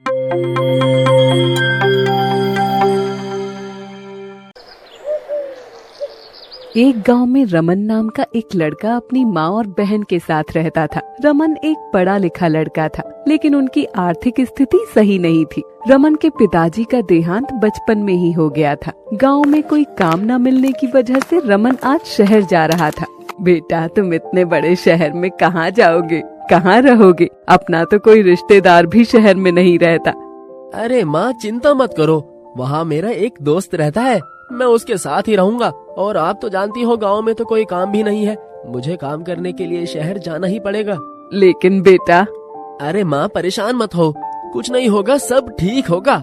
एक गांव में रमन नाम का एक लड़का अपनी माँ और बहन के साथ रहता था। रमन एक पढ़ा लिखा लड़का था, लेकिन उनकी आर्थिक स्थिति सही नहीं थी। रमन के पिताजी का देहांत बचपन में ही हो गया था। गांव में कोई काम न मिलने की वजह से रमन आज शहर जा रहा था। बेटा, तुम इतने बड़े शहर में कहाँ जाओगे, कहाँ रहोगे? अपना तो कोई रिश्तेदार भी शहर में नहीं रहता। अरे माँ, चिंता मत करो, वहाँ मेरा एक दोस्त रहता है, मैं उसके साथ ही रहूँगा। और आप तो जानती हो गांव में तो कोई काम भी नहीं है, मुझे काम करने के लिए शहर जाना ही पड़ेगा। लेकिन बेटा। अरे माँ, परेशान मत हो, कुछ नहीं होगा, सब ठीक होगा।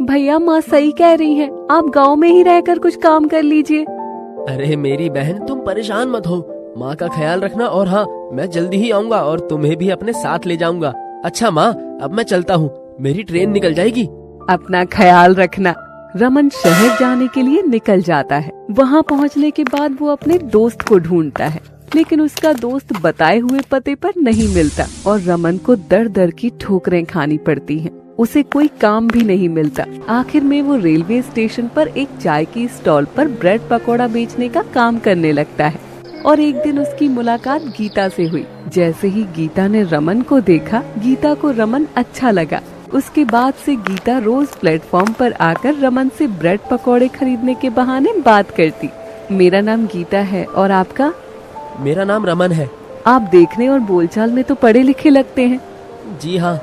भैया, माँ सही कह रही है, आप गांव में ही रहकर कुछ काम कर लीजिए। अरे मेरी बहन, तुम परेशान मत हो, माँ का ख्याल रखना। और हाँ, मैं जल्दी ही आऊँगा और तुम्हें भी अपने साथ ले जाऊँगा। अच्छा माँ, अब मैं चलता हूँ, मेरी ट्रेन निकल जाएगी। अपना ख्याल रखना। रमन शहर जाने के लिए निकल जाता है। वहाँ पहुँचने के बाद वो अपने दोस्त को ढूंढता है, लेकिन उसका दोस्त बताए हुए पते पर नहीं मिलता और रमन को दर दर की ठोकरें खानी पड़ती हैं। उसे कोई काम भी नहीं मिलता। आखिर में वो रेलवे स्टेशन पर एक चाय की स्टॉल पर ब्रेड पकौड़ा बेचने का काम करने लगता है। और एक दिन उसकी मुलाकात गीता से हुई। जैसे ही गीता ने रमन को देखा, गीता को रमन अच्छा लगा। उसके बाद से गीता रोज प्लेटफॉर्म पर आकर रमन से ब्रेड पकौड़े खरीदने के बहाने बात करती। मेरा नाम गीता है, और आपका? मेरा नाम रमन है। आप देखने और बोलचाल में तो पढ़े लिखे लगते हैं। जी हाँ,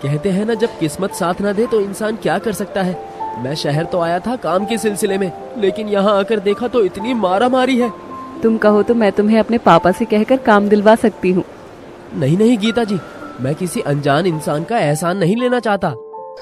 कहते हैं ना, जब किस्मत साथ ना दे तो इंसान क्या कर सकता है। मैं शहर तो आया था काम के सिलसिले में, लेकिन यहाँ आकर देखा तो इतनी मारा मारी है। तुम कहो तो मैं तुम्हें अपने पापा से कहकर काम दिलवा सकती हूँ। नहीं नहीं गीता जी, मैं किसी अनजान इंसान का एहसान नहीं लेना चाहता।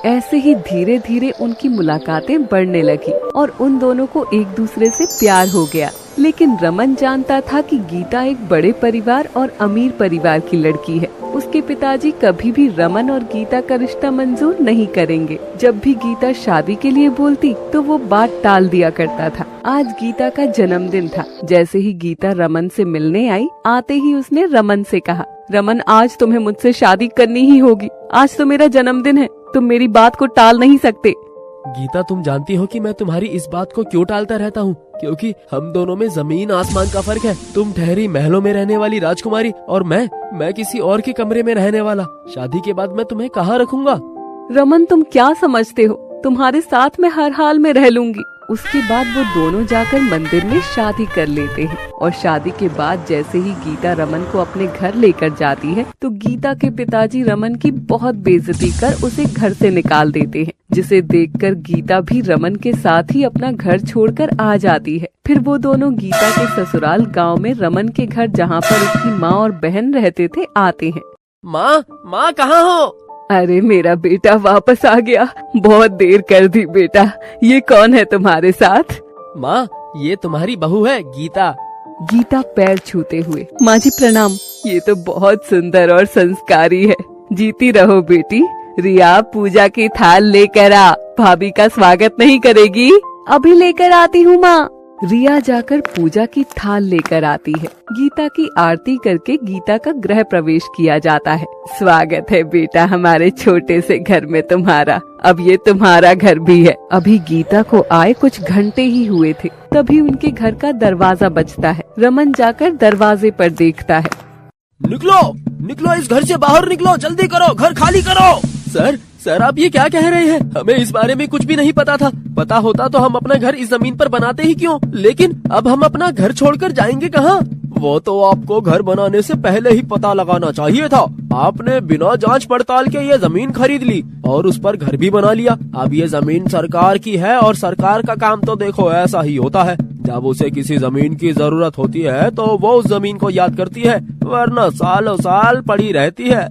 ऐसे ही धीरे धीरे उनकी मुलाकातें बढ़ने लगी और उन दोनों को एक दूसरे से प्यार हो गया। लेकिन रमन जानता था कि गीता एक बड़े परिवार और अमीर परिवार की लड़की है। उसके पिताजी कभी भी रमन और गीता का रिश्ता मंजूर नहीं करेंगे। जब भी गीता शादी के लिए बोलती तो वो बात टाल दिया करता था। आज गीता का जन्मदिन था। जैसे ही गीता रमन से मिलने आई, आते ही उसने रमन से कहा, रमन, आज तुम्हें मुझसे शादी करनी ही होगी। आज तो मेरा जन्मदिन है, तुम मेरी बात को टाल नहीं सकते। गीता, तुम जानती हो कि मैं तुम्हारी इस बात को क्यों टालता रहता हूँ? क्योंकि हम दोनों में जमीन आसमान का फर्क है। तुम ठहरी महलों में रहने वाली राजकुमारी और मैं किसी और के कमरे में रहने वाला। शादी के बाद मैं तुम्हें कहाँ रखूंगा? रमन, तुम क्या समझते हो? तुम्हारे साथ मैं हर हाल में रह लूंगी। उसके बाद वो दोनों जाकर मंदिर में शादी कर लेते हैं। और शादी के बाद जैसे ही गीता रमन को अपने घर लेकर जाती है, तो गीता के पिताजी रमन की बहुत बेइज्जती कर उसे घर से निकाल देते हैं, जिसे देखकर गीता भी रमन के साथ ही अपना घर छोड़कर आ जाती है। फिर वो दोनों गीता के ससुराल गांव में रमन के घर, जहाँ पर उसकी माँ और बहन रहते थे, आते हैं। माँ कहाँ हो? अरे मेरा बेटा वापस आ गया, बहुत देर कर दी बेटा। ये कौन है तुम्हारे साथ? माँ, ये तुम्हारी बहू है गीता। गीता पैर छूते हुए, माँ जी प्रणाम। ये तो बहुत सुंदर और संस्कारी है। जीती रहो बेटी। रिया, पूजा की थाल लेकर आ, भाभी का स्वागत नहीं करेगी? अभी लेकर आती हूँ माँ। रिया जाकर पूजा की थाल लेकर आती है। गीता की आरती करके गीता का गृह प्रवेश किया जाता है। स्वागत है बेटा हमारे छोटे से घर में तुम्हारा। अब ये तुम्हारा घर भी है। अभी गीता को आए कुछ घंटे ही हुए थे, तभी उनके घर का दरवाजा बजता है। रमन जाकर दरवाजे पर देखता है। निकलो निकलो, इस घर से बाहर निकलो, जल्दी करो, घर खाली करो। सर, आप ये क्या कह रहे हैं? हमें इस बारे में कुछ भी नहीं पता था। पता होता तो हम अपना घर इस जमीन पर बनाते ही क्यों? लेकिन अब हम अपना घर छोड़कर जाएंगे कहाँ? वो तो आपको घर बनाने से पहले ही पता लगाना चाहिए था। आपने बिना जांच पड़ताल के ये जमीन खरीद ली और उस पर घर भी बना लिया। अब ये जमीन सरकार की है और सरकार का काम तो देखो ऐसा ही होता है। जब उसे किसी जमीन की जरूरत होती है तो वो उस जमीन को याद करती है, वरना सालों साल पड़ी रहती है।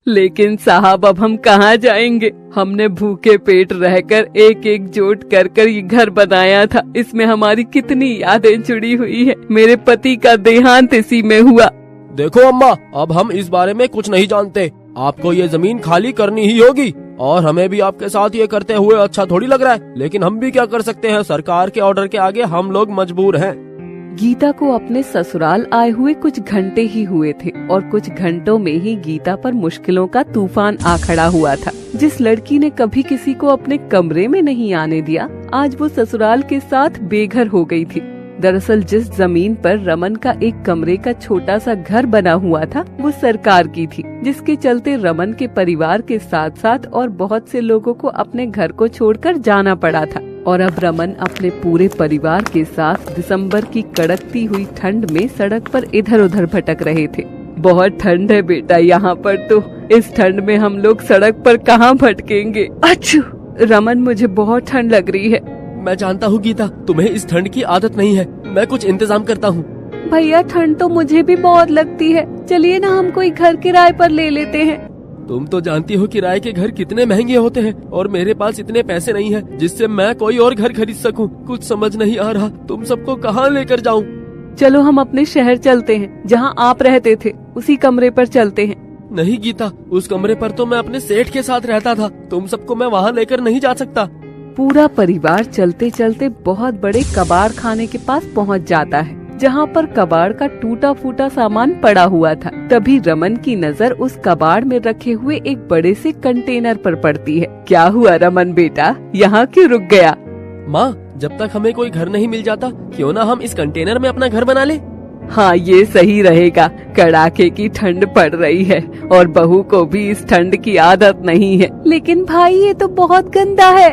लेकिन साहब, अब हम कहाँ जाएंगे? हमने भूखे पेट रहकर एक एक जोट कर ये घर बनाया था। इसमें हमारी कितनी यादें जुड़ी हुई है। मेरे पति का देहांत इसी में हुआ। देखो अम्मा, अब हम इस बारे में कुछ नहीं जानते। आपको ये जमीन खाली करनी ही होगी और हमें भी आपके साथ ये करते हुए अच्छा थोड़ी लग रहा है। लेकिन हम भी क्या कर सकते हैं? सरकार के ऑर्डर के आगे हम लोग मजबूर हैं। गीता को अपने ससुराल आए हुए कुछ घंटे ही हुए थे और कुछ घंटों में ही गीता पर मुश्किलों का तूफान आ खड़ा हुआ था। जिस लड़की ने कभी किसी को अपने कमरे में नहीं आने दिया, आज वो ससुराल के साथ बेघर हो गई थी। दरअसल जिस जमीन पर रमन का एक कमरे का छोटा सा घर बना हुआ था, वो सरकार की थी, जिसके चलते रमन के परिवार के साथ साथ और बहुत से लोगों को अपने घर को छोड़कर जाना पड़ा था। और अब रमन अपने पूरे परिवार के साथ दिसंबर की कड़कती हुई ठंड में सड़क पर इधर उधर भटक रहे थे। बहुत ठंड है बेटा यहाँ पर तो, इस ठंड में हम लोग सड़क पर कहाँ भटकेंगे। अच्छू रमन, मुझे बहुत ठंड लग रही है। मैं जानता हूँ गीता, तुम्हें इस ठंड की आदत नहीं है, मैं कुछ इंतजाम करता हूँ। भैया ठंड तो मुझे भी बहुत लगती है, चलिए ना हम कोई घर किराए पर ले लेते हैं। तुम तो जानती हो किराए के घर कितने महंगे होते हैं और मेरे पास इतने पैसे नहीं है जिससे मैं कोई और घर खरीद सकूं। कुछ समझ नहीं आ रहा, तुम सबको कहाँ लेकर जाऊं? चलो हम अपने शहर चलते हैं, जहाँ आप रहते थे उसी कमरे पर चलते हैं। नहीं गीता, उस कमरे पर तो मैं अपने सेठ के साथ रहता था, तुम सबको मैं वहाँ लेकर नहीं जा सकता। पूरा परिवार चलते चलते बहुत बड़े कबाड़ खाने के पास पहुँच जाता है, जहाँ पर कबाड़ का टूटा फूटा सामान पड़ा हुआ था। तभी रमन की नजर उस कबाड़ में रखे हुए एक बड़े से कंटेनर पर पड़ती है। क्या हुआ रमन बेटा, यहाँ क्यों रुक गया? माँ, जब तक हमें कोई घर नहीं मिल जाता, क्यों ना हम इस कंटेनर में अपना घर बना ले? हाँ, ये सही रहेगा। कड़ाके की ठंड पड़ रही है और बहू को भी इस ठंड की आदत नहीं है। लेकिन भाई ये तो बहुत गंदा है।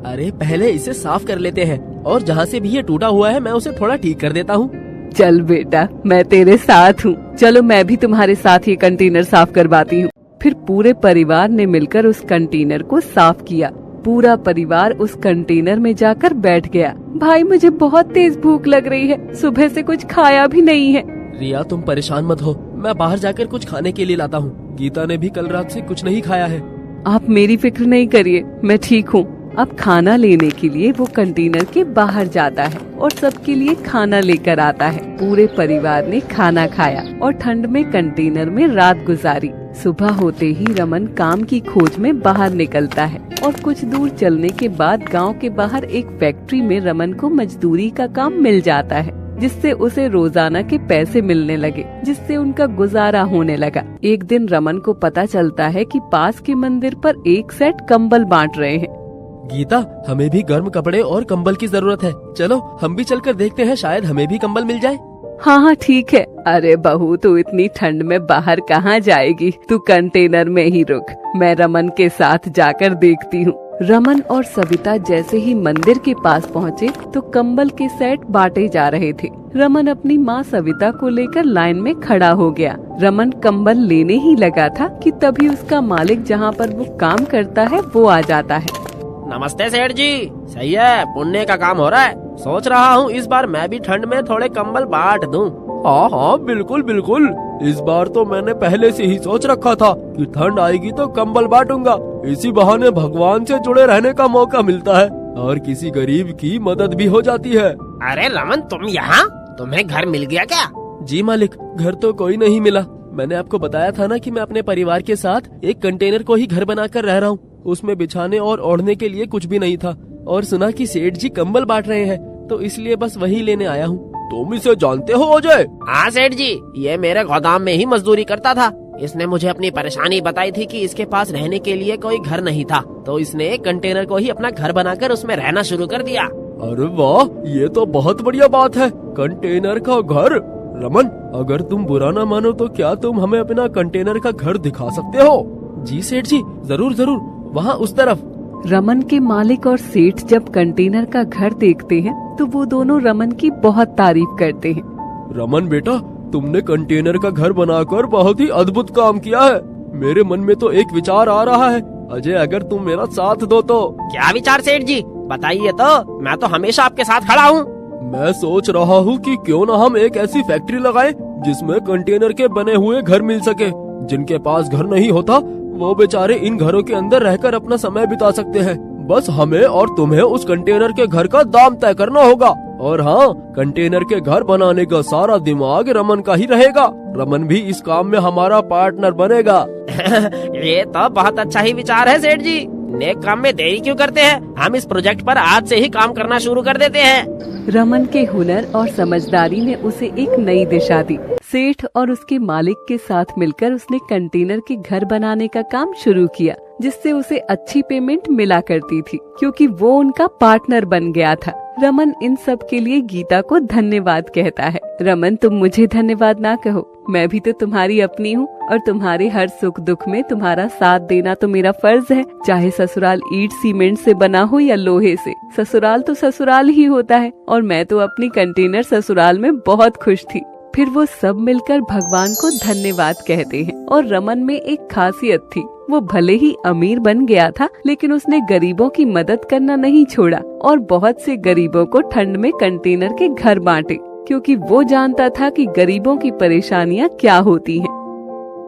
अरे पहले इसे साफ कर लेते हैं और जहाँ से भी ये टूटा हुआ है मैं उसे थोड़ा ठीक कर देता हूँ। चल बेटा, मैं तेरे साथ हूँ। चलो मैं भी तुम्हारे साथ ये कंटेनर साफ करवाती हूँ। फिर पूरे परिवार ने मिलकर उस कंटेनर को साफ किया। पूरा परिवार उस कंटेनर में जाकर बैठ गया। भाई मुझे बहुत तेज भूख लग रही है, सुबह से कुछ खाया भी नहीं है। रिया तुम परेशान मत हो, मैं बाहर जाकर कुछ खाने के लिए लाता हूँ। गीता ने भी कल रात से कुछ नहीं खाया है। आप मेरी फिक्र नहीं करिए, मैं ठीक हूँ। अब खाना लेने के लिए वो कंटेनर के बाहर जाता है और सबके लिए खाना लेकर आता है। पूरे परिवार ने खाना खाया और ठंड में कंटेनर में रात गुजारी। सुबह होते ही रमन काम की खोज में बाहर निकलता है और कुछ दूर चलने के बाद गांव के बाहर एक फैक्ट्री में रमन को मजदूरी का काम मिल जाता है, जिससे उसे रोजाना के पैसे मिलने लगे, जिससे उनका गुजारा होने लगा। एक दिन रमन को पता चलता है कि पास के मंदिर पर एक सेट कंबल बांट रहे हैं। गीता, हमें भी गर्म कपड़े और कंबल की जरूरत है, चलो हम भी चलकर देखते हैं, शायद हमें भी कंबल मिल जाए। हाँ हाँ ठीक है। अरे बहू, तू इतनी ठंड में बाहर कहाँ जाएगी, तू कंटेनर में ही रुक, मैं रमन के साथ जाकर देखती हूँ। रमन और सविता जैसे ही मंदिर के पास पहुँचे तो कंबल के सेट बांटे जा रहे थे। रमन अपनी माँ सविता को लेकर लाइन में खड़ा हो गया। रमन कंबल लेने ही लगा था कि तभी उसका मालिक जहाँ पर वो काम करता है वो आ जाता है। नमस्ते सेठ जी, सही है, पुण्य का काम हो रहा है। सोच रहा हूँ इस बार मैं भी ठंड में थोड़े कंबल बांट दूं। हाँ हाँ बिल्कुल बिल्कुल, इस बार तो मैंने पहले से ही सोच रखा था कि ठंड आएगी तो कंबल बांटूंगा। इसी बहाने भगवान से जुड़े रहने का मौका मिलता है और किसी गरीब की मदद भी हो जाती है। अरे रमन, तुम यहाँ? तुम्हें घर मिल गया क्या? जी मालिक, घर तो कोई नहीं मिला। मैंने आपको बताया था ना कि मैं अपने परिवार के साथ एक कंटेनर को ही घर बनाकर रह रहा हूँ। उसमें बिछाने और ओढ़ने के लिए कुछ भी नहीं था और सुना कि सेठ जी कंबल बांट रहे हैं, तो इसलिए बस वही लेने आया हूँ। तुम इसे जानते हो अजय? हाँ सेठ जी, ये मेरे गोदाम में ही मजदूरी करता था। इसने मुझे अपनी परेशानी बताई थी कि इसके पास रहने के लिए कोई घर नहीं था, तो इसने एक कंटेनर को ही अपना घर बनाकर उसमें रहना शुरू कर दिया। अरे वाह, ये तो बहुत बढ़िया बात है, कंटेनर का घर। रमन, अगर तुम बुरा ना मानो तो क्या तुम हमें अपना कंटेनर का घर दिखा सकते हो? जी सेठ जी, जरूर जरूर, वहाँ उस तरफ। रमन के मालिक और सेठ जब कंटेनर का घर देखते हैं तो वो दोनों रमन की बहुत तारीफ करते हैं। रमन बेटा, तुमने कंटेनर का घर बनाकर बहुत ही अद्भुत काम किया है। मेरे मन में तो एक विचार आ रहा है, अजय अगर तुम मेरा साथ दो तो। क्या विचार सेठ जी, बताइए तो, मैं तो हमेशा आपके साथ खड़ा हूँ। मैं सोच रहा हूँ कि क्यों न हम एक ऐसी फैक्ट्री लगाएं जिसमें कंटेनर के बने हुए घर मिल सके। जिनके पास घर नहीं होता वो बेचारे इन घरों के अंदर रहकर अपना समय बिता सकते हैं। बस हमें और तुम्हें उस कंटेनर के घर का दाम तय करना होगा। और हाँ, कंटेनर के घर बनाने का सारा दिमाग रमन का ही रहेगा। रमन भी इस काम में हमारा पार्टनर बनेगा। ये तो बहुत अच्छा ही विचार है सेठ जी। नेक काम में देरी क्यों करते हैं? हम इस प्रोजेक्ट पर आज से ही काम करना शुरू कर देते हैं। रमन के हुनर और समझदारी ने उसे एक नई दिशा दी। सेठ और उसके मालिक के साथ मिलकर उसने कंटेनर के घर बनाने का काम शुरू किया, जिससे उसे अच्छी पेमेंट मिला करती थी, क्योंकि वो उनका पार्टनर बन गया था। रमन इन सब के लिए गीता को धन्यवाद कहता है। रमन, तुम मुझे धन्यवाद ना कहो, मैं भी तो तुम्हारी अपनी हूँ और तुम्हारे हर सुख दुख में तुम्हारा साथ देना तो मेरा फर्ज है। चाहे ससुराल ईंट सीमेंट से बना हो या लोहे से, ससुराल तो ससुराल ही होता है। और मैं तो अपनी कंटेनर ससुराल में बहुत खुश थी। फिर वो सब मिलकर भगवान को धन्यवाद कहते हैं। और रमन में एक खासियत थी, वो भले ही अमीर बन गया था, लेकिन उसने गरीबों की मदद करना नहीं छोड़ा और बहुत से गरीबों को ठंड में कंटेनर के घर बांटे, क्योंकि वो जानता था कि गरीबों की परेशानियां क्या होती हैं।